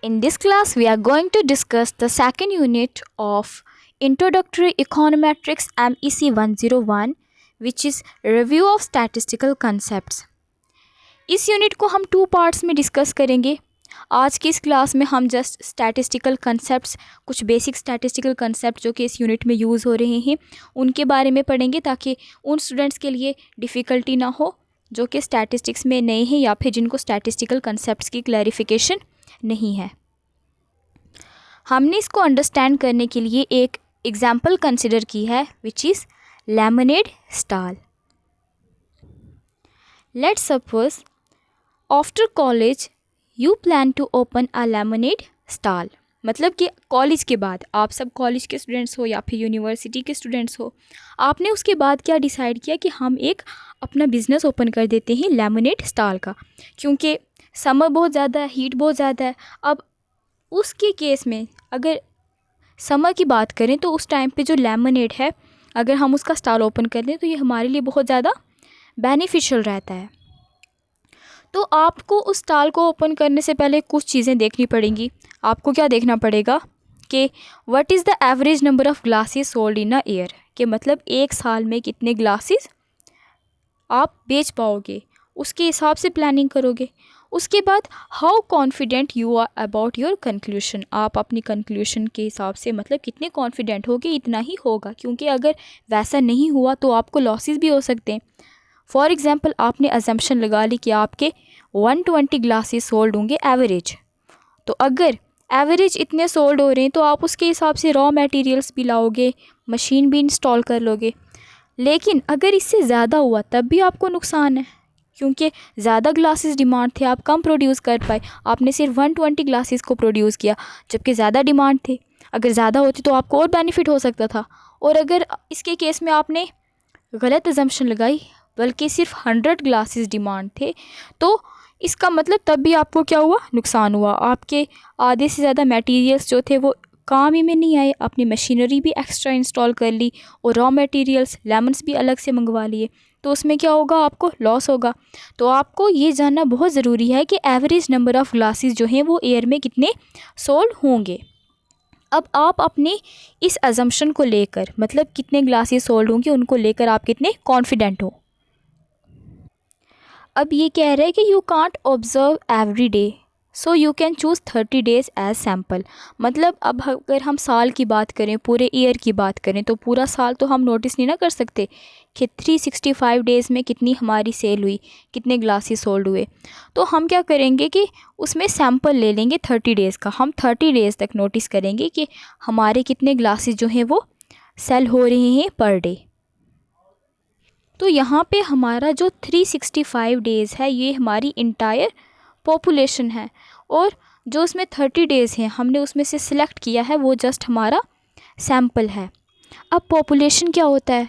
In this class, we are going to discuss the second unit of Introductory Econometrics MEC 101, which is Review of Statistical Concepts. इस unit को हम 2 parts में discuss करेंगे. आज की इस क्लास में हम जस्ट स्टैटिस्टिकल कंसेप्ट्स, कुछ बेसिक स्टैटिस्टिकल कंसेप्ट जो कि इस यूनिट में यूज़ हो रहे हैं उनके बारे में पढ़ेंगे, ताकि उन स्टूडेंट्स के लिए डिफ़िकल्टी ना हो जो कि स्टैटिस्टिक्स में नए हैं या फिर जिनको स्टैटिस्टिकल कंसेप्ट्स की क्लैरिफिकेशन नहीं है. हमने इसको अंडरस्टैंड करने के लिए एक एग्जाम्पल कंसिडर की है, which is lemonade stall. Let's suppose after college you plan to open a lemonade stall. मतलब कि कॉलेज के बाद, आप सब कॉलेज के स्टूडेंट्स हो या फिर यूनिवर्सिटी के स्टूडेंट्स हो, आपने उसके बाद क्या डिसाइड किया कि हम एक अपना बिज़नेस ओपन कर देते हैं लेमनेड स्टॉल का, क्योंकि समर बहुत ज़्यादा है, हीट बहुत ज़्यादा है. अब उसके केस में अगर समर की बात करें तो उस टाइम पे जो लेमनेड है, अगर हम उसका स्टॉल ओपन कर दें तो ये हमारे लिए बहुत ज़्यादा बेनिफिशियल रहता है. तो आपको उस स्टॉल को ओपन करने से पहले कुछ चीज़ें देखनी पड़ेंगी. आपको क्या देखना पड़ेगा कि what is the average number of glasses sold in a year, कि मतलब एक साल में कितने ग्लासेस आप बेच पाओगे, उसके हिसाब से प्लानिंग करोगे. उसके बाद how confident you are about your conclusion, आप अपनी कंक्लूशन के हिसाब से मतलब कितने कॉन्फिडेंट हो कि इतना ही होगा, क्योंकि अगर वैसा नहीं हुआ तो आपको लॉसेस भी हो सकते हैं. फॉर एग्ज़ाम्पल, आपने अजम्पशन लगा ली कि आपके 120 ग्लासेस सोल्ड होंगे एवरेज. तो अगर एवरेज इतने सोल्ड हो रहे हैं तो आप उसके हिसाब से रॉ मटेरियल्स भी लाओगे, मशीन भी इंस्टॉल कर लोगे. लेकिन अगर इससे ज़्यादा हुआ तब भी आपको नुकसान है, क्योंकि ज़्यादा ग्लासेस डिमांड थे, आप कम प्रोड्यूस कर पाए, आपने सिर्फ 120 ग्लासेस को प्रोड्यूस किया जबकि ज़्यादा डिमांड थे. अगर ज़्यादा होती तो आपको और बेनिफिट हो सकता था. और अगर इसके केस में आपने गलत अजम्पशन लगाई, बल्कि सिर्फ 100 ग्लासेस डिमांड थे, तो इसका मतलब तब भी आपको क्या हुआ, नुकसान हुआ. आपके आधे से ज़्यादा मटेरियल्स जो थे वो काम ही में नहीं आए, आपने मशीनरी भी एक्स्ट्रा इंस्टॉल कर ली और रॉ मटेरियल्स लेमन्स भी अलग से मंगवा लिए, तो उसमें क्या होगा, आपको लॉस होगा. तो आपको ये जानना बहुत ज़रूरी है कि एवरेज नंबर ऑफ़ ग्लासेस जो हैं वो ईयर में कितने सोल्ड होंगे. अब आप अपने इस अजम्पशन को लेकर, मतलब कितने ग्लासेस सोल्ड होंगे उनको लेकर आप कितने कॉन्फिडेंट हो. अब ये कह रहे हैं कि you can't observe every day, so you can choose 30 days as sample. मतलब अब अगर हम साल की बात करें, पूरे ईयर की बात करें, तो पूरा साल तो हम नोटिस नहीं ना कर सकते कि 365 डेज़ में कितनी हमारी सेल हुई, कितने ग्लासेस सोल्ड हुए. तो हम क्या करेंगे कि उसमें सैम्पल ले लेंगे 30 डेज़ का. हम 30 डेज़ तक नोटिस करेंगे कि हमारे कितने ग्लासेस जो हैं वो सेल हो रहे हैं पर डे. तो यहाँ पे हमारा जो 365 डेज़ है ये हमारी इंटायर पॉपुलेशन है, और जो उसमें 30 डेज़ हैं हमने उसमें से सिलेक्ट किया है वो जस्ट हमारा सैम्पल है. अब पॉपुलेशन क्या होता है,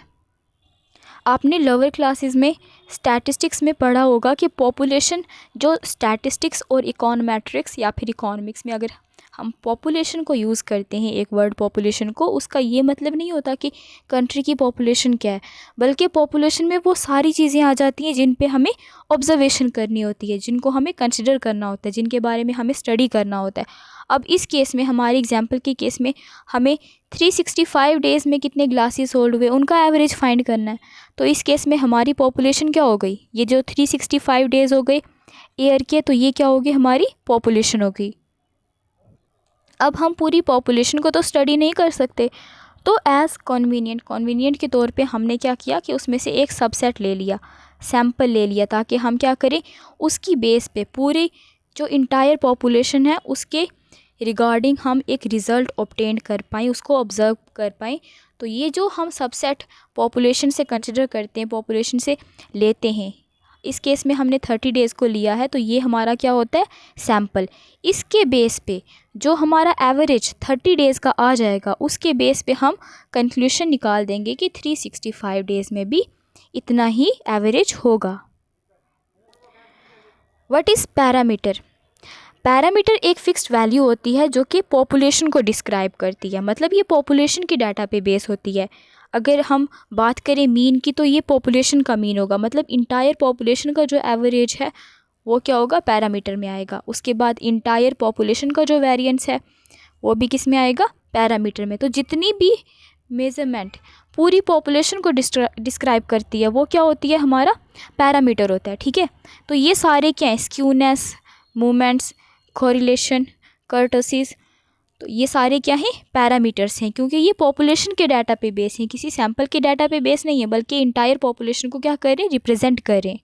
आपने लोअर क्लासेस में स्टैटिस्टिक्स में पढ़ा होगा कि पॉपुलेशन, जो स्टैटिस्टिक्स और इकोनोमेट्रिक्स या फिर इकोनॉमिक्स में अगर हम पॉपुलेशन को यूज़ करते हैं, एक वर्ड पॉपुलेशन को, उसका ये मतलब नहीं होता कि कंट्री की पॉपुलेशन क्या है, बल्कि पॉपुलेशन में वो सारी चीज़ें आ जाती हैं जिन पे हमें ऑब्जर्वेशन करनी होती है, जिनको हमें कंसिडर करना होता है, जिनके बारे में हमें स्टडी करना होता है. अब इस केस में, हमारे एग्जाम्पल के केस में, हमें 365 डेज़ में कितने ग्लासेस सोल्ड हुए उनका एवरेज फाइंड करना है. तो इस केस में हमारी पॉपुलेशन क्या हो गई, ये जो 365 डेज़ हो गए ईयर के, तो ये क्या होगी, हमारी पॉपुलेशन हो गई. अब हम पूरी पॉपुलेशन को तो स्टडी नहीं कर सकते, तो एज़ कन्वीनियंट के तौर पे हमने क्या किया कि उसमें से एक सबसेट ले लिया, सैम्पल ले लिया, ताकि हम क्या करें, उसकी बेस पे पूरी जो इंटायर पॉपुलेशन है उसके रिगार्डिंग हम एक रिज़ल्ट ऑब्टेन कर पाएँ, उसको ऑब्ज़र्व कर पाएँ. तो ये जो हम सबसेट पॉपुलेशन से कंसिडर करते हैं, पॉपुलेशन से लेते हैं, इस केस में हमने 30 डेज़ को लिया है, तो ये हमारा क्या होता है, सैम्पल. इसके बेस पे जो हमारा एवरेज 30 डेज़ का आ जाएगा, उसके बेस पे हम कंक्लूशन निकाल देंगे कि 365 डेज़ में भी इतना ही एवरेज होगा. What is parameter. पैरामीटर एक फ़िक्स्ड वैल्यू होती है जो कि पॉपुलेशन को डिस्क्राइब करती है, मतलब ये पॉपुलेशन की डाटा पे बेस होती है. अगर हम बात करें मीन की, तो ये पॉपुलेशन का मीन होगा, मतलब इंटायर पॉपुलेशन का जो एवरेज है वो क्या होगा, पैरामीटर में आएगा। उसके बाद इंटायर पॉपुलेशन का जो वेरिएंस है वो भी किस में आएगा, पैरामीटर में। तो जितनी भी मेजरमेंट पूरी पॉपुलेशन को डिस्क्राइब करती है वो क्या होती है, हमारा पैरामीटर होता है, ठीक है। तो ये सारे क्या हैं, स्क्यूनेस, मूवमेंट्स, कोरिलेशन, कर्टसीज, तो ये सारे क्या हैं, पैरामीटर्स हैं, क्योंकि ये पॉपुलेशन के डाटा पे बेस हैं, किसी सैंपल के डाटा पे बेस नहीं है, बल्कि इंटायर पॉपुलेशन को क्या कर रहे हैं, रिप्रेजेंट कर रहे हैं।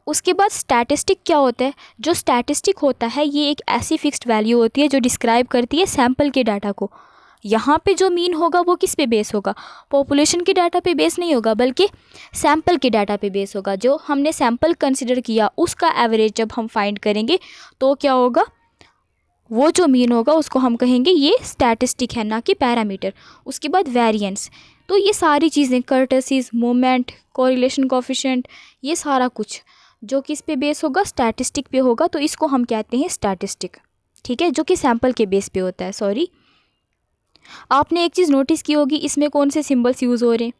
उसके बाद स्टैटिस्टिक क्या होता है, जो स्टैटिस्टिक होता है ये एक ऐसी फिक्स्ड वैल्यू होती है जो डिस्क्राइब करती है सैंपल के डाटा को। यहाँ पे जो मीन होगा वो किस पे बेस होगा, पॉपुलेशन के डाटा पे बेस नहीं होगा, बल्कि सैंपल के डाटा पे बेस होगा। जो हमने सैंपल कंसिडर किया उसका एवरेज जब हम फाइंड करेंगे तो क्या होगा, वो जो मीन होगा उसको हम कहेंगे ये स्टैटिस्टिक है, ना कि पैरामीटर। उसके बाद वेरिएंस, तो ये सारी चीज़ें, कर्टसीज, मोमेंट, कोरिलेशन कोफिशिएंट, ये सारा कुछ जो किस पे बेस होगा, स्टैटिस्टिक पे होगा, तो इसको हम कहते हैं स्टैटिस्टिक, ठीक है, जो कि सैंपल के बेस पे होता है। सॉरी, आपने एक चीज़ नोटिस की होगी, इसमें कौन से सिंबल्स यूज़ हो रहे हैं,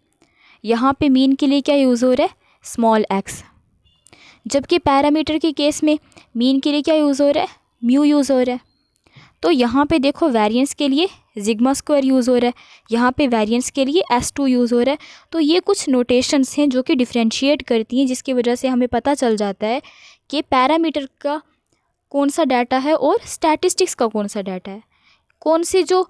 यहाँ पे मीन के लिए क्या यूज़ हो रहा है, स्मॉल एक्स, जबकि पैरामीटर के केस में मीन के लिए क्या यूज़ हो रहा है, म्यू यूज़ हो रहा है। तो यहाँ पे देखो वेरिएंस के लिए सिग्मा स्क्वायर यूज़ हो रहा है, यहाँ पे वेरिएंस के लिए S2 यूज़ हो रहा है। तो ये कुछ नोटेशंस हैं जो कि डिफ्रेंशिएट करती हैं, जिसकी वजह से हमें पता चल जाता है कि पैरामीटर का कौन सा डाटा है और स्टैटिस्टिक्स का कौन सा डाटा है, कौन सी जो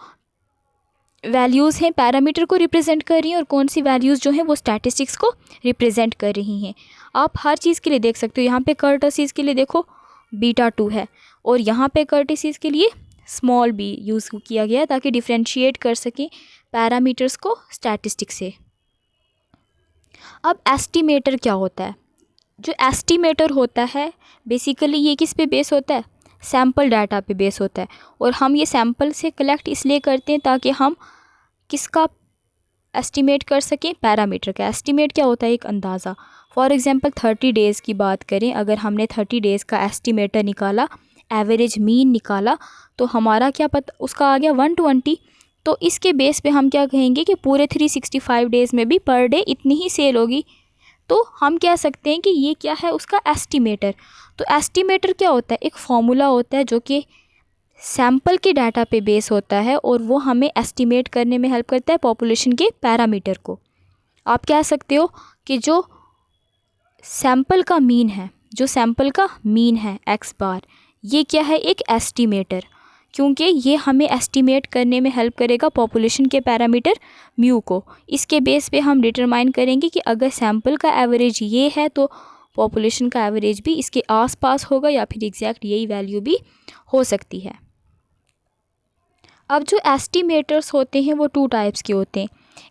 वैल्यूज़ हैं पैरामीटर को रिप्रेजेंट कर रही हैं और कौन सी वैल्यूज़ जो हैं वो स्टैटिस्टिक्स को रिप्रेजेंट कर रही हैं। आप हर चीज़ के लिए देख सकते हो, यहाँ पे कर्टसीज के लिए देखो β2 है, और यहाँ पे कर्टसीज के लिए स्मॉल b यूज़ किया गया है, ताकि डिफ्रेंशिएट कर सकें पैरामीटर्स को स्टैटिस्टिक्स से। अब एस्टिमेटर क्या होता है, जो एस्टिमेटर होता है बेसिकली ये किस पे बेस होता है, सैम्पल डाटा पे बेस होता है, और हम ये सैम्पल से कलेक्ट इसलिए करते हैं ताकि हम किसका एस्टिमेट कर सकें, पैरामीटर का। एस्टिमेट क्या होता है, एक अंदाज़ा। फॉर एग्जांपल 30 डेज़ की बात करें, अगर हमने 30 डेज़ का एस्टिमेटर निकाला, एवरेज मीन निकाला, तो हमारा क्या पता, उसका आ गया 120। तो इसके बेस पे हम क्या कहेंगे कि पूरे 365 डेज़ में भी पर डे इतनी ही सेल होगी। तो हम कह सकते हैं कि ये क्या है, उसका एस्टिमेटर। तो एस्टिमेटर क्या होता है, एक फॉर्मूला होता है जो कि सैंपल के डाटा पे बेस होता है, और वो हमें एस्टिमेट करने में हेल्प करता है पॉपुलेशन के पैरामीटर को। आप कह सकते हो कि जो सैंपल का मीन है, जो सैंपल का मीन है एक्स बार, ये क्या है, एक एस्टिमेटर, क्योंकि ये हमें एस्टिमेट करने में हेल्प करेगा पॉपुलेशन के पैरामीटर म्यू को। इसके बेस पे हम डिटरमाइन करेंगे कि अगर सैंपल का एवरेज ये है तो पॉपुलेशन का एवरेज भी इसके आसपास होगा, या फिर एग्जैक्ट यही वैल्यू भी हो सकती है। अब जो एस्टिमेटर्स होते हैं वो 2 टाइप्स के होते हैं।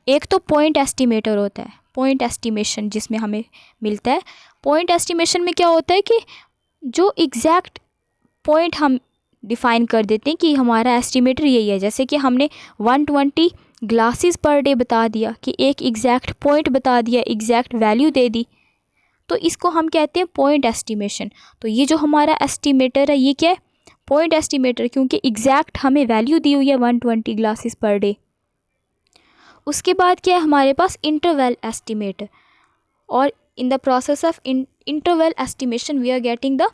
एक तो पॉइंट एस्टिमेटर होता है, पॉइंट एस्टिमेशन जिसमें हमें मिलता है। पॉइंट एस्टिमेशन में क्या होता है कि जो एग्जैक्ट पॉइंट हम डिफ़ाइन कर देते हैं कि हमारा एस्टिमेटर यही है। जैसे कि हमने 120 ग्लासेस पर डे बता दिया, कि एक एग्जैक्ट पॉइंट बता दिया, एग्जैक्ट वैल्यू दे दी, तो इसको हम कहते हैं पॉइंट एस्टिमेशन। तो ये जो हमारा एस्टिमेटर है ये क्या है, पॉइंट एस्टिमेटर, क्योंकि एग्जैक्ट हमें वैल्यू दी हुई है 120 ग्लासेस पर डे। उसके बाद क्या है हमारे पास, इंटरवल एस्टिमेटर, और in the process of interval estimation we are getting the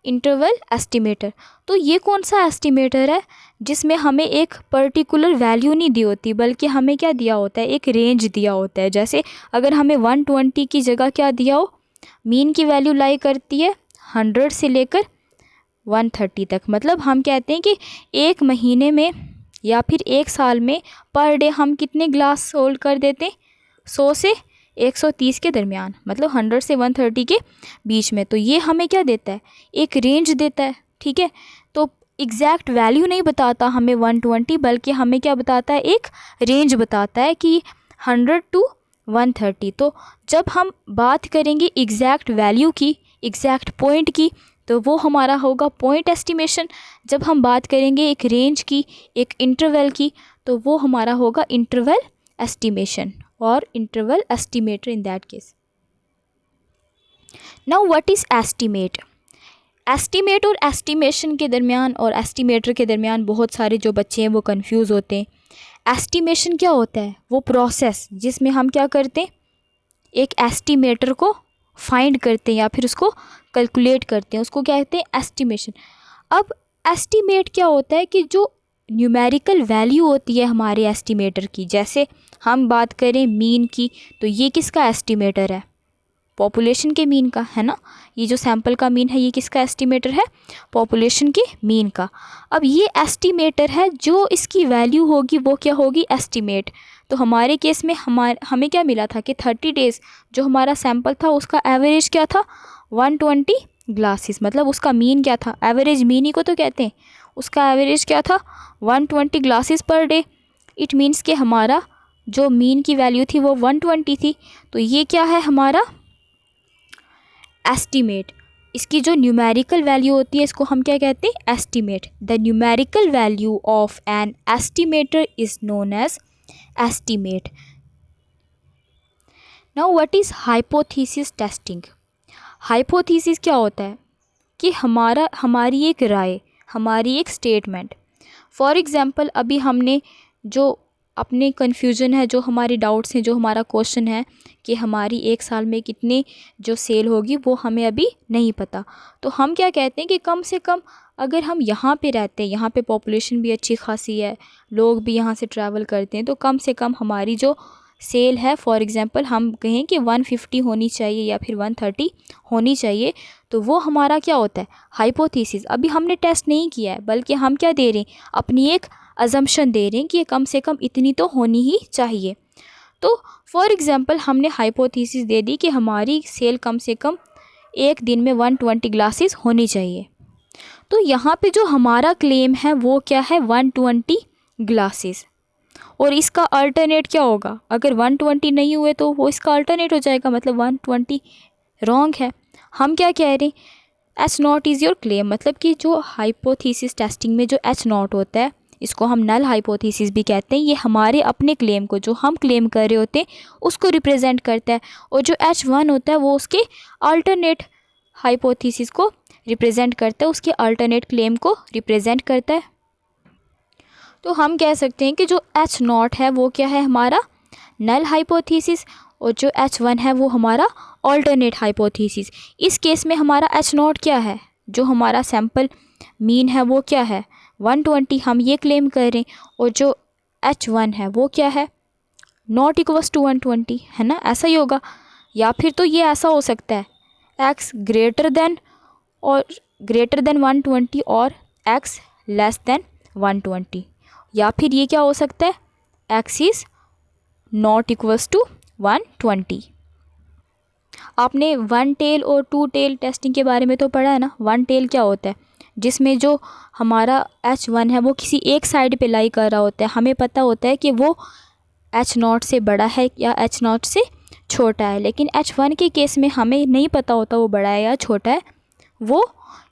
interval estimator. तो ये कौन सा एस्टिमेटर है जिसमें हमें एक पर्टिकुलर वैल्यू नहीं दी होती, बल्कि हमें क्या दिया होता है, एक रेंज दिया होता है। जैसे अगर हमें 120 की जगह क्या दिया हो, मीन की वैल्यू लाई करती है 100 से लेकर 130 तक। मतलब हम कहते हैं कि एक महीने में या फिर एक साल में पर डे हम कितने ग्लास होल्ड कर देते हैं, 100 से 130 के दरमियान, मतलब 100 से 130 के बीच में। तो ये हमें क्या देता है, एक रेंज देता है, ठीक है। तो एग्जैक्ट वैल्यू नहीं बताता हमें 120, बल्कि हमें क्या बताता है, एक रेंज बताता है कि 100 to 130। तो जब हम बात करेंगे एग्जैक्ट वैल्यू की, एग्जैक्ट पॉइंट की, तो वो हमारा होगा पॉइंट एस्टिमेशन। जब हम बात करेंगे एक रेंज की, एक इंटरवल की, तो वो हमारा होगा इंटरवल एस्टिमेशन और interval estimator in that case. Now what is estimate. Estimate और एस्टिमेशन के दरमियान और एस्टिमेटर के दरमियान बहुत सारे जो बच्चे हैं वो कंफ्यूज होते हैं। एस्टिमेशन क्या होता है, वो प्रोसेस जिसमें हम क्या करते हैं, एक एस्टिमेटर को फाइंड करते हैं या फिर उसको कैलकुलेट करते हैं, उसको क्या कहते हैं, एस्टिमेशन। अब एस्टिमेट क्या होता है कि जो न्यूमेरिकल वैल्यू होती है हमारे एस्टिमेटर की, जैसे हम बात करें मीन की, तो ये किसका एस्टिमेटर है, पॉपुलेशन के मीन का, है ना। ये जो सैंपल का मीन है ये किसका एस्टिमेटर है, पॉपुलेशन के मीन का। अब ये एस्टिमेटर है, जो इसकी वैल्यू होगी वो क्या होगी, एस्टिमेट। तो हमारे केस में हमें क्या मिला था कि 30 डेज़ जो हमारा सैंपल था उसका एवरेज क्या था, 120 ग्लासेस, मतलब उसका मीन क्या था, एवरेज मीन ही को तो कहते हैं, उसका एवरेज क्या था, 120 glasses per day. It means कि हमारा जो मीन की वैल्यू थी वो 120 थी। तो ये क्या है हमारा एस्टिमेट। इसकी जो न्यूमेरिकल वैल्यू होती है इसको हम क्या कहते हैं, estimate. The numerical value of an estimator is known as estimate. Now what is hypothesis testing. Hypothesis क्या होता है कि हमारी एक राय, हमारी एक स्टेटमेंट। फॉर एग्ज़ाम्पल अभी हमने जो अपने कन्फ्यूजन है, जो हमारे डाउट्स हैं, जो हमारा क्वेश्चन है कि हमारी एक साल में कितने जो सेल होगी वो हमें अभी नहीं पता। तो हम क्या कहते हैं कि कम से कम अगर हम यहाँ पे रहते हैं, यहाँ पे पॉपुलेशन भी अच्छी खासी है, लोग भी यहाँ से ट्रैवल करते हैं, तो कम से कम हमारी जो सेल है, फॉर एग्ज़ाम्पल हम कहें कि 150 होनी चाहिए या फिर 130 होनी चाहिए, तो वो हमारा क्या होता है, हाइपोथेसिस। अभी हमने टेस्ट नहीं किया है, बल्कि हम क्या दे रहे हैं, अपनी एक अजम्पशन दे रहे हैं कि ये कम से कम इतनी तो होनी ही चाहिए। तो फॉर एग्ज़ाम्पल हमने हाइपोथेसिस दे दी कि हमारी सेल कम से कम एक दिन में 120 ग्लासेस होनी चाहिए। तो यहाँ पे जो हमारा क्लेम है वो क्या है, 120 ग्लासेस। और इसका अल्टरनेट क्या होगा, अगर 120 नहीं हुए तो वो इसका अल्टरनेट हो जाएगा, मतलब 120 रॉन्ग है। हम क्या कह रहे हैं, H not is your claim, मतलब कि जो हाइपोथेसिस टेस्टिंग में जो एच नॉट होता है, इसको हम नल हाइपोथेसिस भी कहते हैं, ये हमारे अपने क्लेम को, जो हम क्लेम कर रहे होते हैं उसको रिप्रेजेंट करता है। और जो H1 होता है वो उसके अल्टरनेट हाइपोथेसिस को रिप्रेजेंट करता है, उसके अल्टरनेट क्लेम को रिप्रेजेंट करता है। तो हम कह सकते हैं कि जो H0 है वो क्या है, हमारा नल हाइपोथेसिस, और जो H1 है वो हमारा अल्टरनेट हाइपोथेसिस। इस केस में हमारा H0 क्या है, जो हमारा सैंपल मीन है वो क्या है, 120, हम ये क्लेम कर रहे हैं। और जो H1 है वो क्या है, नॉट इक्वल्स टू 120, है ना, ऐसा ही होगा। या फिर तो ये ऐसा हो सकता है, x ग्रेटर देन 120 और x लेस देन 120। या फिर ये क्या हो सकता है, x is not equals to 120। आपने वन टेल और टू टेल टेस्टिंग के बारे में तो पढ़ा है ना। वन टेल क्या होता है, जिसमें जो हमारा H1 है वो किसी एक साइड पे लाई कर रहा होता है, हमें पता होता है कि वो H0 से बड़ा है या H0 से छोटा है। लेकिन H1 के केस में हमें नहीं पता होता वो बड़ा है या छोटा है, वो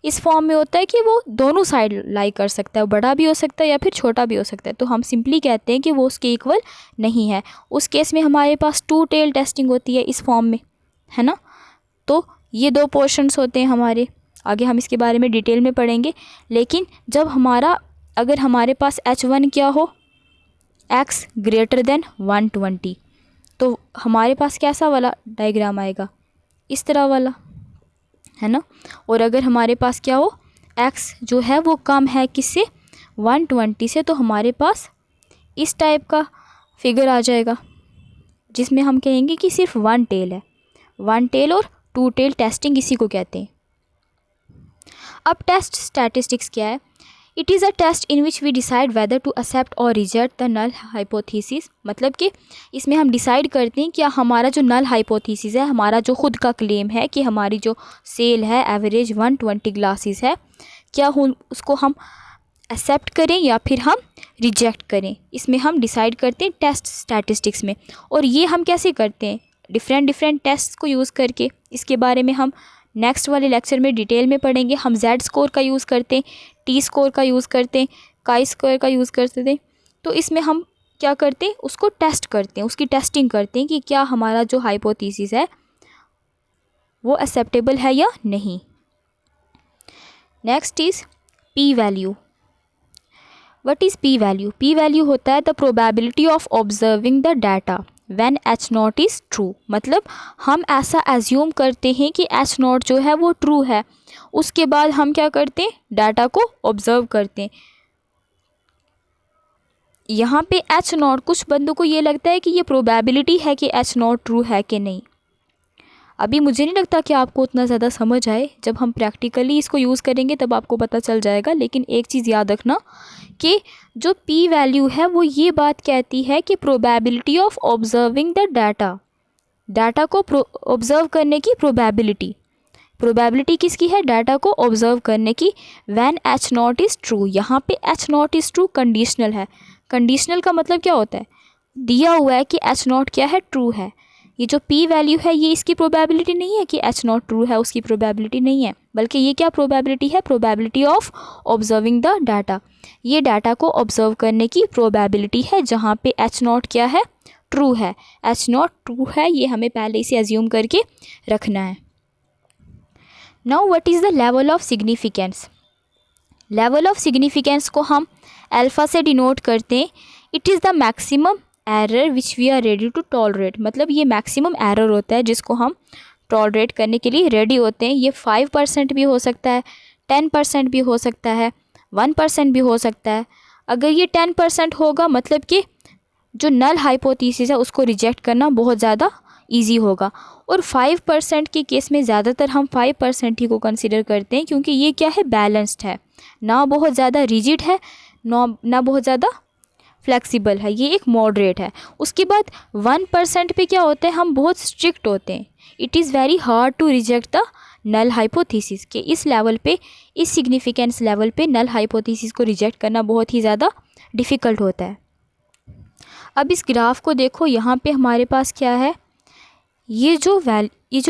इस फॉर्म में होता है कि वो दोनों साइड लाई कर सकता है, बड़ा भी हो सकता है या फिर छोटा भी हो सकता है। तो हम सिंपली कहते हैं कि वो उसके इक्वल नहीं है। उस केस में हमारे पास टू टेल टेस्टिंग होती है इस फॉर्म में, है ना। तो ये दो पोर्शंस होते हैं हमारे, आगे हम इसके बारे में डिटेल में पढ़ेंगे। लेकिन जब अगर हमारे पास H1 क्या हो, x ग्रेटर देन 120, तो हमारे पास कैसा वाला डायग्राम आएगा, इस तरह वाला, है ना। और अगर हमारे पास क्या हो, x जो है वो कम है किससे, 120 से, तो हमारे पास इस टाइप का फिगर आ जाएगा, जिसमें हम कहेंगे कि सिर्फ वन टेल है। वन टेल और टू टेल टेस्टिंग इसी को कहते हैं। अब टेस्ट स्टैटिस्टिक्स क्या है, it is a test in which we decide whether to accept और रिजेक्ट द नल हाइपोथेसिस। मतलब कि इसमें हम डिसाइड करते हैं कि हमारा जो नल हाइपोथेसिस है, हमारा जो खुद का क्लेम है कि हमारी जो सेल है एवरेज 120 ग्लासेस है, क्या उसको हम एक्सेप्ट करें या फिर हम रिजेक्ट करें। इसमें हम डिसाइड करते हैं टेस्ट स्टैटिस्टिक्स में। और ये हम कैसे करते हैं, डिफरेंट टेस्ट को यूज़ करके। इसके बारे में हम नेक्स्ट वाले लेक्चर में डिटेल में पढ़ेंगे। हम Z स्कोर का यूज़ करते हैं, T स्कोर का यूज़ करते हैं, काई स्कोर का यूज़ करते थे। तो इसमें हम क्या करते हैं, उसको टेस्ट करते हैं, उसकी टेस्टिंग करते हैं कि क्या हमारा जो हाइपोथेसिस है वो एक्सेप्टेबल है या नहीं। Next is P value. What is P value? P value होता है the probability of observing the data when H not is true, मतलब हम ऐसा एज्यूम करते हैं कि एच नॉट जो है वो ट्रू है, उसके बाद हम क्या करते हैं, डाटा को ऑब्जर्व करते हैं। यहाँ पे एच नॉट, कुछ बंदों को ये लगता है कि ये प्रोबेबिलिटी है कि एच नॉट ट्रू है कि नहीं। अभी मुझे नहीं लगता कि आपको उतना ज़्यादा समझ आए, जब हम प्रैक्टिकली इसको यूज़ करेंगे तब आपको पता चल जाएगा। लेकिन एक चीज़ याद रखना कि जो पी वैल्यू है वो ये बात कहती है कि probability of observing the data को ऑब्जर्व करने की प्रोबेबिलिटी किसकी है, डाटा को ऑब्जर्व करने की। When H not is true, यहाँ पे H not is true conditional है। कंडीशनल का मतलब क्या होता है, दिया हुआ है कि एच नॉट क्या है, ट्रू है। ये जो पी वैल्यू है ये इसकी प्रोबेबिलिटी नहीं है कि एच नॉट ट्रू है, उसकी प्रोबेबिलिटी नहीं है, बल्कि ये क्या प्रोबेबिलिटी है, probability of observing the data. ये डाटा को ऑब्जर्व करने की प्रोबेबिलिटी है जहाँ पे एच नॉट क्या है, ट्रू है। एच नॉट ट्रू है, ये हमें पहले इसे एज्यूम करके रखना है। Now what is the level of significance. Level of significance को हम अल्फ़ा से डिनोट करते हैं। It is the maximum error which we are ready to tolerate, मतलब ये मैक्सिमम एरर होता है जिसको हम टॉलरेट करने के लिए रेडी होते हैं। ये 5% भी हो सकता है, 10% भी हो सकता है, 1% भी हो सकता है। अगर ये 10% होगा मतलब कि जो नल हाइपोथेसिस है उसको रिजेक्ट करना बहुत ज़्यादा ईजी होगा। और 5% के केस में ज़्यादातर हम 5% ही को कंसिडर करते हैं, क्योंकि ये क्या है, बैलेंस्ड है, ना बहुत ज़्यादा रिजिड है, ना बहुत ज़्यादा फ्लेक्सिबल है, ये एक मॉडरेट है। उसके बाद 1% पे क्या होता है, हम बहुत स्ट्रिक्ट होते हैं। It is very hard to reject the null hypothesis, के इस लेवल पे, इस सिग्निफिकेंस लेवल पे नल हाइपोथेसिस को रिजेक्ट करना बहुत ही ज़्यादा डिफ़िकल्ट होता है। अब इस ग्राफ को देखो, यहाँ पे हमारे पास क्या है, ये जो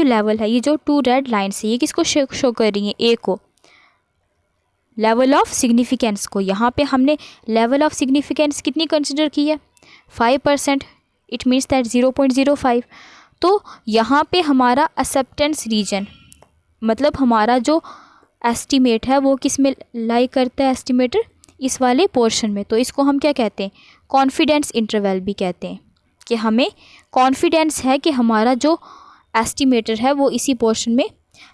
लेवल है, ये जो 2 रेड लाइन्स है, ये किसको शो कर रही हैं, ए को, लेवल ऑफ सिग्निफिकेंस को। यहाँ पे हमने लेवल ऑफ सिग्निफिकेंस कितनी कंसिडर की है, 5%। It means that 0.05। तो यहाँ पे हमारा एक्सेप्टेंस रीजन, मतलब हमारा जो एस्टिमेट है वो किस में लाई करता है, एस्टिमेटर इस वाले पोर्शन में। तो इसको हम क्या कहते हैं, कॉन्फिडेंस इंटरवल भी कहते हैं, कि हमें कॉन्फिडेंस है कि हमारा जो एस्टिमेटर है वो इसी पोर्शन में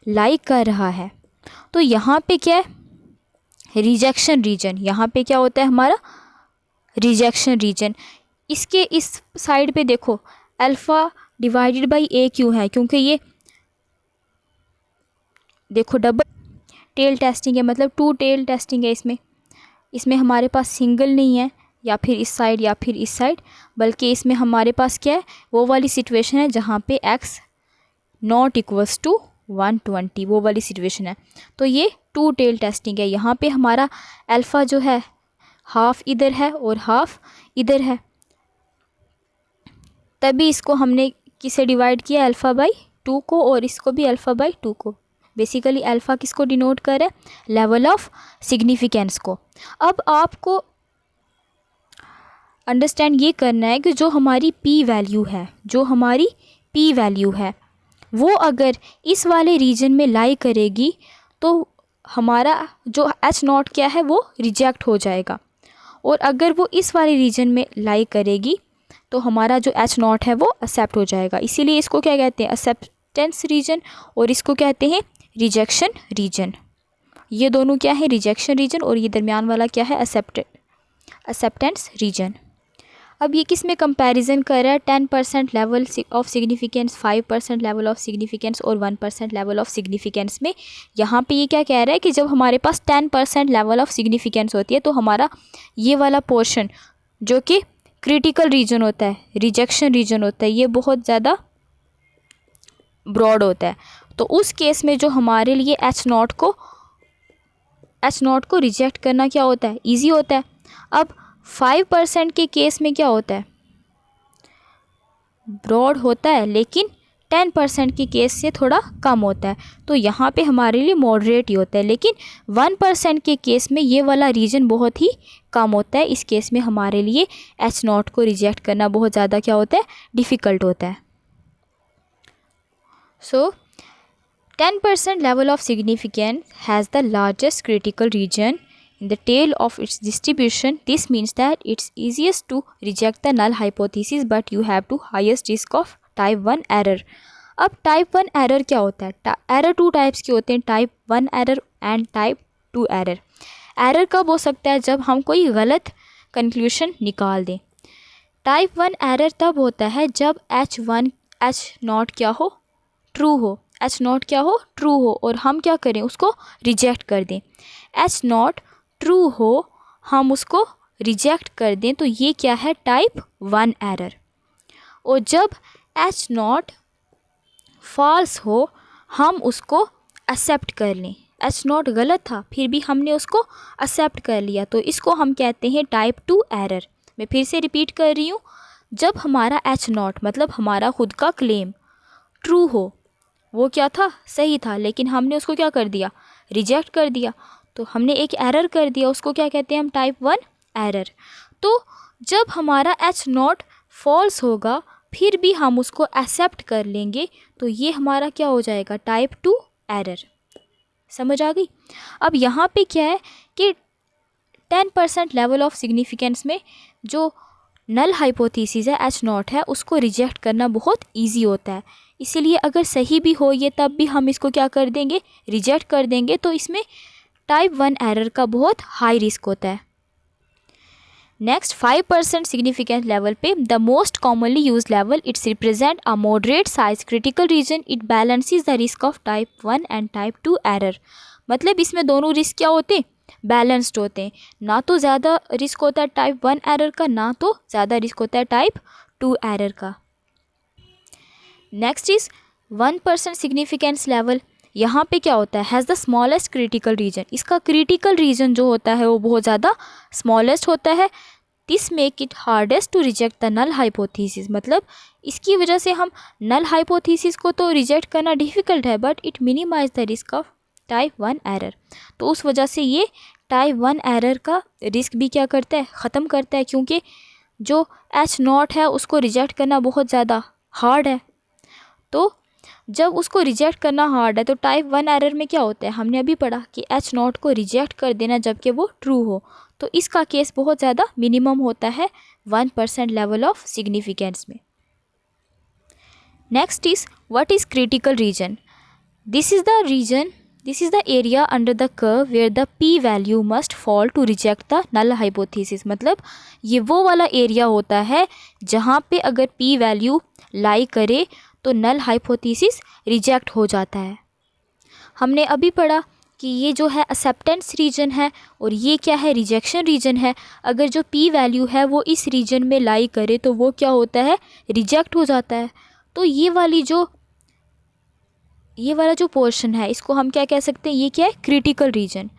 लाई कर रहा है। तो यहाँ पे क्या है, रिजेक्शन रीजन, यहाँ पे क्या होता है हमारा रिजेक्शन रीजन। इसके इस साइड पे देखो अल्फ़ा डिवाइडेड बाई ए क्यों है, क्योंकि ये देखो डबल टेल टेस्टिंग है, मतलब 2 टेल टेस्टिंग है इसमें हमारे पास सिंगल नहीं है, या फिर इस साइड या फिर इस साइड, बल्कि इसमें हमारे पास क्या है, वो वाली सिचुएशन है जहाँ पे x नॉट इक्वल्स टू 120, वो वाली सिचुएशन है। तो ये 2 टेल टेस्टिंग है। यहाँ पे हमारा अल्फ़ा जो है हाफ इधर है और हाफ इधर है, तभी इसको हमने किसे डिवाइड किया, अल्फ़ा बाई 2 को, और इसको भी अल्फ़ा बाई 2 को। बेसिकली अल्फ़ा किसको डिनोट कर रहा है, लेवल ऑफ सिग्निफिकेंस को। अब आपको अंडरस्टैंड ये करना है कि जो हमारी पी वैल्यू है वो अगर इस वाले रीजन में लाई करेगी तो हमारा जो एच नॉट क्या है वो रिजेक्ट हो जाएगा, और अगर वो इस वाले रीजन में लाई करेगी तो हमारा जो एच नॉट है वो एक्सेप्ट हो जाएगा। इसीलिए इसको क्या कहते हैं, एक्सेप्टेंस रीजन, और इसको कहते हैं रिजेक्शन रीजन। ये दोनों क्या है, रिजेक्शन रीजन, और ये दरमियान वाला क्या है, एक्सेप्टेंस रीजन। अब ये किस में कंपैरिजन कर रहा है, 10% level of significance, 5% level of significance और 1% लेवल ऑफ सिग्निफिकेंस में। यहाँ पे ये क्या कह रहा है कि जब हमारे पास 10% लेवल ऑफ सिग्निफिकेंस होती है तो हमारा ये वाला पोर्शन जो कि क्रिटिकल रीजन होता है, रिजेक्शन रीजन होता है, ये बहुत ज़्यादा ब्रॉड होता है। तो उस केस में जो हमारे लिए एच नॉट को रिजेक्ट करना क्या होता है, ईजी होता है। अब 5% के केस में क्या होता है, ब्रॉड होता है, लेकिन 10% के केस से थोड़ा कम होता है, तो यहाँ पे हमारे लिए मॉडरेट ही होता है। लेकिन 1% के केस में ये वाला रीजन बहुत ही कम होता है। इस केस में हमारे लिए एच नॉट को रिजेक्ट करना बहुत ज़्यादा क्या होता है, डिफ़िकल्ट होता है। सो 10% level of significance has the largest critical region in the tail of its distribution. This means that it's easiest to reject the null hypothesis, but you have to highest risk of type 1 error. अब type 1 error क्या होता है? Error 2 types के होते हैं, type 1 error and type 2 error. Error कब हो सकता है? जब हम कोई गलत कंक्लूशन निकाल दें. टाइप 1 एरर तब होता है जब H0 क्या हो? ट्रू हो. H0 क्या हो? ट्रू हो, और हम क्या करें? उसको रिजेक्ट कर दें. H0 ट्रू हो, हम उसको रिजेक्ट कर दें, तो ये क्या है? Type 1 error. और जब H0 फॉल्स हो, हम उसको एक्सेप्ट कर लें. H0 गलत था, फिर भी हमने उसको एक्सेप्ट कर लिया, तो इसको हम कहते हैं टाइप 2 एरर. मैं फिर से रिपीट कर रही हूँ. जब हमारा H0 मतलब हमारा खुद का क्लेम ट्रू हो, वो क्या था? सही था, लेकिन हमने उसको क्या कर दिया? रिजेक्ट कर दिया, तो हमने एक एरर कर दिया. उसको क्या कहते हैं हम? Type 1 error. तो जब हमारा H0 फॉल्स होगा, फिर भी हम उसको एक्सेप्ट कर लेंगे, तो ये हमारा क्या हो जाएगा? Type 2 error. समझ आ गई? अब यहाँ पे क्या है कि 10% लेवल ऑफ सिग्निफिकेंस में जो नल हाइपोथेसिस है, H0 है, उसको रिजेक्ट करना बहुत ईजी होता है. इसीलिए अगर सही भी हो ये, तब भी हम इसको क्या कर देंगे? रिजेक्ट कर देंगे. तो इसमें टाइप 1 एरर का बहुत हाई रिस्क होता है. नेक्स्ट 5% सिग्निफिकेंस लेवल पे the most commonly use level, it's represent a moderate size critical reason. It balances the risk of type 1 and type 2 error. मतलब इसमें दोनों रिस्क क्या होते हैं? बैलेंस्ड होते हैं. ना तो ज़्यादा रिस्क होता है टाइप 1 एरर का, ना तो ज़्यादा रिस्क होता है टाइप 2 एरर का. Next is 1% significance level. यहाँ पे क्या होता है? Has the smallest critical region. इसका क्रिटिकल रीजन जो होता है वो बहुत ज़्यादा स्मॉलेस्ट होता है. This make it hardest to reject the null hypothesis. मतलब इसकी वजह से हम नल हाइपोथेसिस को तो रिजेक्ट करना डिफ़िकल्ट है, but it minimise the risk of type 1 error. तो उस वजह से ये टाइप 1 एरर का रिस्क भी क्या करता है? ख़त्म करता है, क्योंकि जो H0 है उसको रिजेक्ट करना बहुत ज़्यादा हार्ड है. तो जब उसको रिजेक्ट करना हार्ड है, तो टाइप 1 एरर में क्या होता है? हमने अभी पढ़ा कि H0 को रिजेक्ट कर देना जबकि वो ट्रू हो, तो इसका केस बहुत ज़्यादा मिनिमम होता है 1% लेवल ऑफ सिग्निफिकेंस में. Next is what is critical region. This is the area under the curve where the p value must fall to reject the null hypothesis. मतलब ये वो वाला एरिया होता है जहाँ पे अगर p वैल्यू लाई करे तो नल हाइपोथेसिस रिजेक्ट हो जाता है. हमने अभी पढ़ा कि ये जो है एक्सेप्टेंस रीजन है और ये क्या है? रिजेक्शन रीजन है. अगर जो p वैल्यू है वो इस रीजन में लाई करे तो वो क्या होता है? रिजेक्ट हो जाता है. तो ये वाला जो पोर्शन है, इसको हम क्या कह सकते हैं? ये क्या है? Critical reason.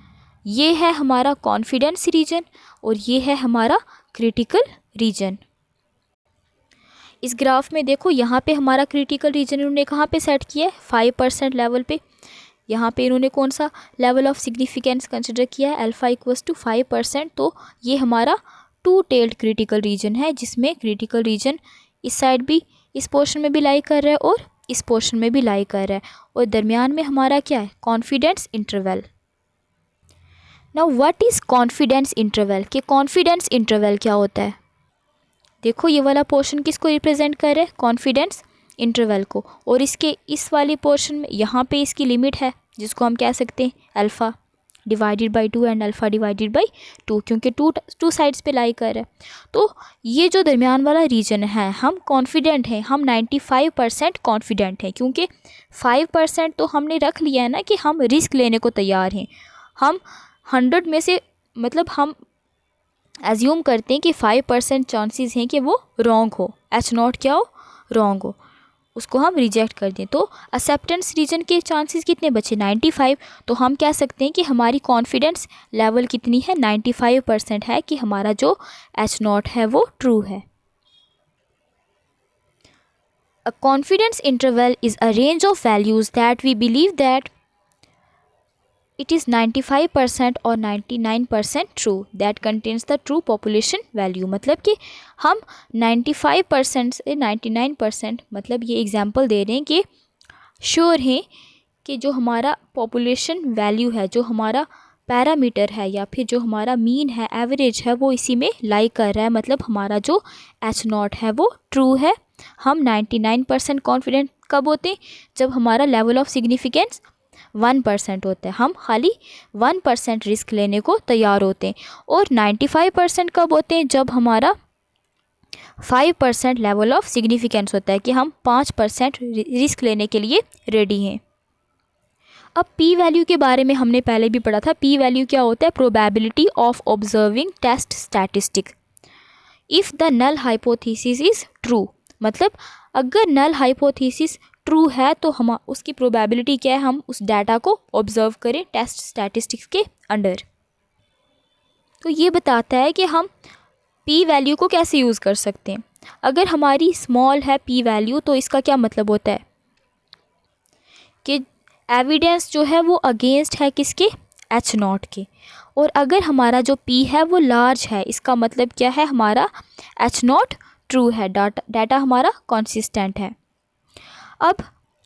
ये है हमारा कॉन्फिडेंस रीजन और ये है हमारा क्रिटिकल रीजन. इस ग्राफ में देखो, यहाँ पे हमारा क्रिटिकल रीजन इन्होंने कहाँ पे सेट किया है? 5% लेवल पे. यहाँ पे इन्होंने कौन सा लेवल ऑफ सिग्निफिकेंस कंसिडर किया है? Alpha equals to 5%. तो ये हमारा 2 टेल्ड क्रिटिकल रीजन है, जिसमें क्रिटिकल रीजन इस साइड भी, इस पोर्शन में भी लाई कर रहा है और इस पोर्शन में भी लाई कर रहा है, और दरमियान में हमारा क्या है? Confidence interval. Now what is confidence interval? कि कॉन्फिडेंस इंटरवल क्या होता है? देखो ये वाला पोर्शन किसको रिप्रेजेंट कर रहा है? कॉन्फिडेंस इंटरवल को. और इसके इस वाली पोर्शन में यहाँ पे इसकी लिमिट है, जिसको हम कह सकते हैं alpha divided by 2 and alpha divided by 2, क्योंकि टू साइड्स पे लाई कर रहा है. तो ये जो दरमियान वाला रीजन है, हम कॉन्फिडेंट हैं, हम 95% कॉन्फिडेंट हैं, क्योंकि 5% तो हमने रख लिया है ना कि हम रिस्क लेने को तैयार हैं. हम 100 में से मतलब हम एज्यूम करते हैं कि 5% चांसेस हैं कि वो रॉन्ग हो, H0 क्या हो? रॉन्ग हो, उसको हम रिजेक्ट कर दें. तो एक्सेप्टेंस रीजन के चांसेस कितने बचे? 95. तो हम कह सकते हैं कि हमारी कॉन्फिडेंस लेवल कितनी है? 95% है कि हमारा जो H0 है वो ट्रू है. A confidence interval is a range of values that we believe that it is 95% और 99% true that contains the true population value. मतलब कि हम 95% से 99% मतलब ये एग्जांपल दे रहे हैं कि श्योर हैं कि जो हमारा पॉपुलेशन वैल्यू है, जो हमारा पैरामीटर है या फिर जो हमारा मीन है, एवरेज है, वो इसी में लाई कर रहा है, मतलब हमारा जो H0 है वो ट्रू है। हम 99% कॉन्फिडेंट कब होते हैं? जब हमारा लेवल ऑफ सिग्निफिकेंस 1% होता है, हम खाली 1% रिस्क लेने को तैयार होते हैं। और 95% कब होते हैं? जब हमारा 5% लेवल ऑफ सिग्निफिकेंस होता है, कि हम 5% रिस्क लेने के लिए रेडी हैं। अब पी वैल्यू के बारे में हमने पहले भी पढ़ा था। पी वैल्यू क्या होता है? Probability of observing test statistic if the null hypothesis is true. मतलब अगर नल हाइपोथेसिस ट्रू है तो हम उसकी प्रोबेबिलिटी क्या है? हम उस डाटा को ऑब्जर्व करें टेस्ट स्टैटिस्टिक्स के अंडर। तो ये बताता है कि हम पी वैल्यू को कैसे यूज़ कर सकते हैं। अगर हमारी स्मॉल है पी वैल्यू, तो इसका क्या मतलब होता है कि एविडेंस जो है वो अगेंस्ट है किसके? H0 के। और अगर हमारा जो P है वो लार्ज है, इसका मतलब क्या है? हमारा H0 ट्रू है, डाटा हमारा कॉन्सिस्टेंट है। अब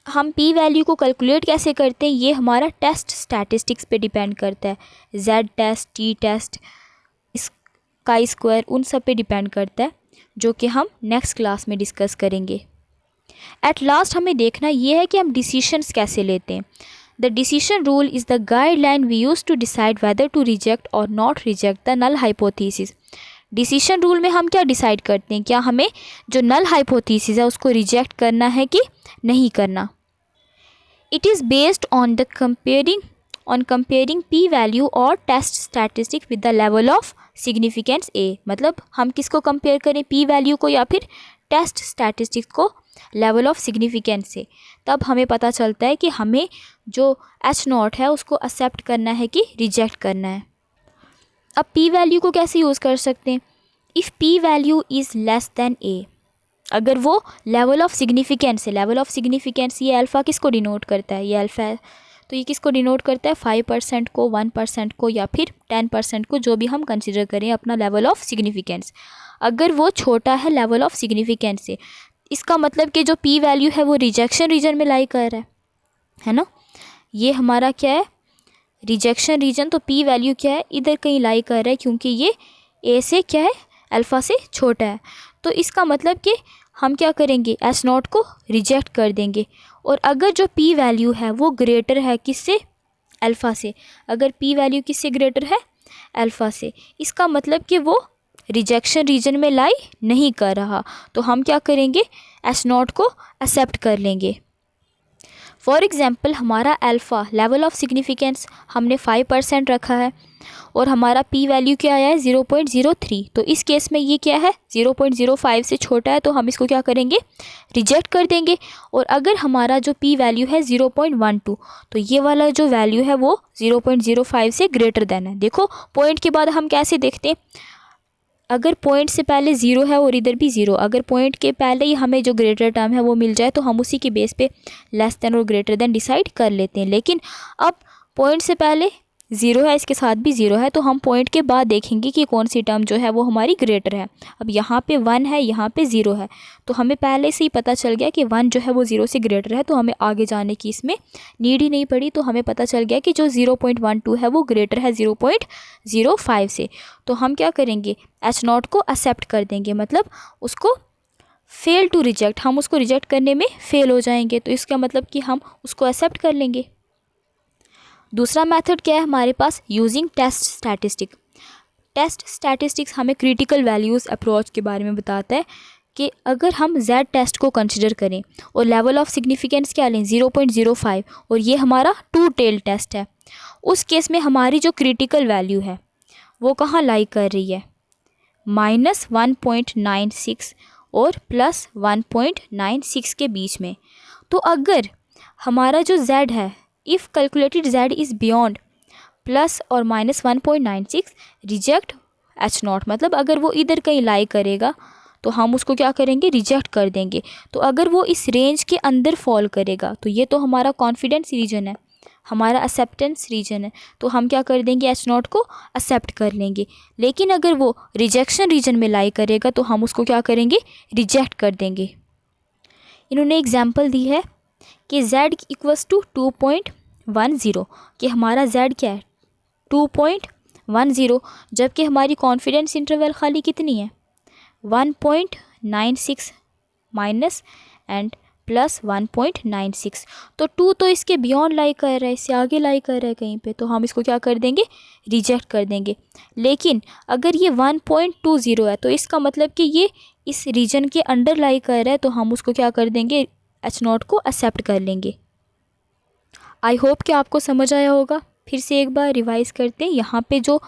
हम P वैल्यू को कैलकुलेट कैसे करते हैं? ये हमारा टेस्ट स्टैटिस्टिक्स पे डिपेंड करता है। Z test, T test, chi square, उन सब पे डिपेंड करता है, जो कि हम नेक्स्ट क्लास में डिस्कस करेंगे। एट लास्ट हमें देखना ये है कि हम डिसीशंस कैसे लेते हैं। The decision rule is the guideline we use to decide whether to reject or not reject the null hypothesis. Decision rule में हम क्या डिसाइड करते हैं? क्या हमें जो नल हाइपोथेसिस है उसको रिजेक्ट करना है कि नहीं करना। It is based on the comparing p value और test statistic with the level of significance ए। मतलब हम किसको कंपेयर करें? पी वैल्यू को या फिर टेस्ट स्टैटिस्टिक्स को लेवल ऑफ सिग्निफिकेंस से। तब हमें पता चलता है कि हमें जो H0 है उसको एक्सेप्ट करना है कि रिजेक्ट करना है। अब पी वैल्यू को कैसे यूज़ कर सकते हैं? If p value is less than a, अगर वो लेवल ऑफ सिग्निफिकेंस है। लेवल ऑफ सिग्निफिकेंस ये अल्फ़ा किसको डिनोट करता है? ये अल्फ़ा है, तो ये किसको डिनोट करता है? 5% को, 1% को या फिर 10% को, जो भी हम कंसिडर करें अपना लेवल ऑफ सिग्निफिकेंस। अगर वो छोटा है लेवल ऑफ सिग्निफिकेंस से, इसका मतलब कि जो पी वैल्यू है वो रिजेक्शन रीजन में लाई कर रहा है ना। ये हमारा क्या है? Rejection region. तो पी वैल्यू क्या है? इधर कहीं लाई कर रहा है, क्योंकि ये ए से क्या है? अल्फ़ा से छोटा है। तो इसका मतलब कि हम क्या करेंगे? H0 को रिजेक्ट कर देंगे। और अगर जो पी वैल्यू है वो ग्रेटर है किससे? अल्फ़ा से। अगर पी वैल्यू किससे ग्रेटर है? अल्फ़ा से, इसका मतलब कि वो रिजेक्शन रीजन में लाई नहीं कर रहा। तो हम क्या करेंगे? H0 को एक्सेप्ट कर लेंगे। फॉर एग्ज़ाम्पल हमारा अल्फ़ा लेवल ऑफ सिग्निफिकेंस हमने 5% रखा है और हमारा पी वैल्यू क्या आया है? 0.03। तो इस केस में ये क्या है? 0.05 से छोटा है, तो हम इसको क्या करेंगे? रिजेक्ट कर देंगे। और अगर हमारा जो पी वैल्यू है 0.12, तो ये वाला जो वैल्यू है वो 0.05 से ग्रेटर देन है। देखो पॉइंट के बाद हम कैसे देखते हैं? अगर पॉइंट से पहले ज़ीरो है और इधर भी ज़ीरो, अगर पॉइंट के पहले ही हमें जो ग्रेटर टर्म है वो मिल जाए तो हम उसी के बेस पे लेस देन और ग्रेटर देन डिसाइड कर लेते हैं। लेकिन अब पॉइंट से पहले ज़ीरो है, इसके साथ भी ज़ीरो है, तो हम पॉइंट के बाद देखेंगे कि कौन सी टर्म जो है वो हमारी ग्रेटर है। अब यहाँ पे 1 है, यहाँ पे 0 है, तो हमें पहले से ही पता चल गया कि 1 जो है वो 0 से ग्रेटर है, तो हमें आगे जाने की इसमें नीड ही नहीं पड़ी। तो हमें पता चल गया कि जो 0.12 है वो ग्रेटर है 0.05 से। तो हम क्या करेंगे? H0 को एक्सेप्ट कर देंगे, मतलब उसको फेल टू रिजेक्ट, हम उसको रिजेक्ट करने में फेल हो जाएंगे। तो इसका मतलब कि हम उसको एक्सेप्ट कर लेंगे। दूसरा मेथड क्या है हमारे पास? Using test statistic. Test statistics हमें क्रिटिकल वैल्यूज़ अप्रोच के बारे में बताता है कि अगर हम Z टेस्ट को कंसिडर करें और लेवल ऑफ सिग्निफिकेंस क्या लें? 0.05, और ये हमारा 2 टेल टेस्ट है, उस केस में हमारी जो क्रिटिकल वैल्यू है वो कहाँ लाई कर रही है? -1.96 और +1.96 के बीच में। तो अगर हमारा जो Z है, if calculated Z is beyond plus और -1.96, रिजेक्ट H0, मतलब अगर वो इधर कहीं लाई करेगा तो हम उसको क्या करेंगे? रिजेक्ट कर देंगे। तो अगर वो इस रेंज के अंदर फॉल करेगा तो ये तो हमारा कॉन्फिडेंस रीजन है, हमारा एक्सेप्टेंस रीजन है, तो हम क्या कर देंगे? H0 को एक्सेप्ट कर लेंगे। लेकिन अगर वो रिजेक्शन रीजन में लाई करेगा तो हम उसको क्या करेंगे? रिजेक्ट कर देंगे। इन्होंने एग्जाम्पल दी है कि Z = 2.10, कि हमारा Z क्या है? 2.10, जबकि हमारी कॉन्फिडेंस इंटरवल खाली कितनी है 1.96 माइनस एंड प्लस 1.96। तो 2 तो इसके बियॉन्ड लाई कर रहा है, इससे आगे लाई कर रहा है कहीं पे, तो हम इसको क्या कर देंगे, रिजेक्ट कर देंगे। लेकिन अगर ये 1.20 है तो इसका मतलब कि ये इस रीजन के अंडर लाई कर रहा है, तो हम उसको क्या कर देंगे, H0 को एक्सेप्ट कर लेंगे। आई होप कि आपको समझ आया होगा। फिर से एक बार रिवाइज़ करते हैं। यहाँ पे जो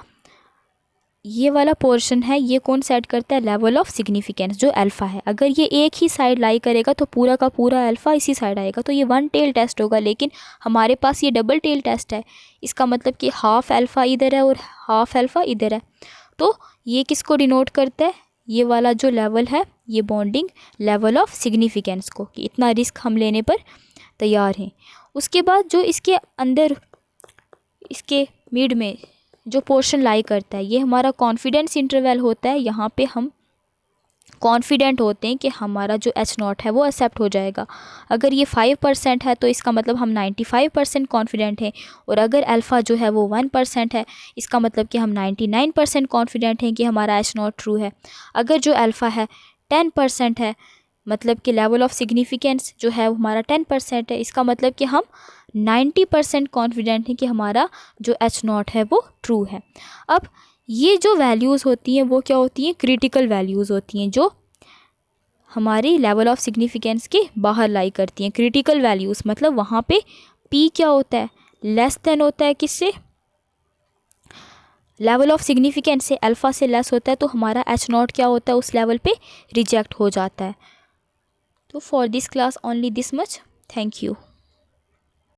ये वाला पोर्शन है ये कौन सेट करता है, लेवल ऑफ सिग्निफिकेंस, जो अल्फ़ा है। अगर ये एक ही साइड लाई करेगा तो पूरा का पूरा अल्फ़ा इसी साइड आएगा, तो ये वन टेल टेस्ट होगा। लेकिन हमारे पास ये डबल टेल टेस्ट है, इसका मतलब कि हाफ अल्फ़ा इधर है और हाफ अल्फ़ा इधर है। तो ये किसको डिनोट करता है, ये वाला जो लेवल है ये बॉन्डिंग लेवल ऑफ सिग्निफिकेंस को, कि इतना रिस्क हम लेने पर तैयार हैं। उसके बाद जो इसके अंदर इसके मिड में जो पोर्शन लाई करता है ये हमारा कॉन्फिडेंस इंटरवल होता है। यहाँ पे हम कॉन्फिडेंट होते हैं कि हमारा जो H0 है वो एक्सेप्ट हो जाएगा। अगर ये 5% है तो इसका मतलब हम 95% कॉन्फिडेंट हैं, और अगर अल्फ़ा जो है वो 1% है इसका मतलब कि हम 99% कॉन्फिडेंट हैं कि हमारा H0 ट्रू है। अगर जो अल्फ़ा है 10% है, मतलब कि लेवल ऑफ सिग्निफिकेंस जो है वो हमारा 10% है, इसका मतलब कि हम 90% कॉन्फिडेंट हैं कि हमारा जो H0 है वो ट्रू है। अब ये जो वैल्यूज़ होती हैं वो क्या होती हैं, क्रिटिकल वैल्यूज़ होती हैं, जो हमारी लेवल ऑफ सिग्निफिकेंस के बाहर लाई करती हैं। क्रिटिकल वैल्यूज़ मतलब वहाँ पे P क्या होता है, लेस देन होता है किससे, लेवल ऑफ सिग्निफिकेंस से, अल्फ़ा से लेस होता है, तो हमारा H0 क्या होता है उस लेवल पे रिजेक्ट हो जाता है। तो for this class only this much. Thank you.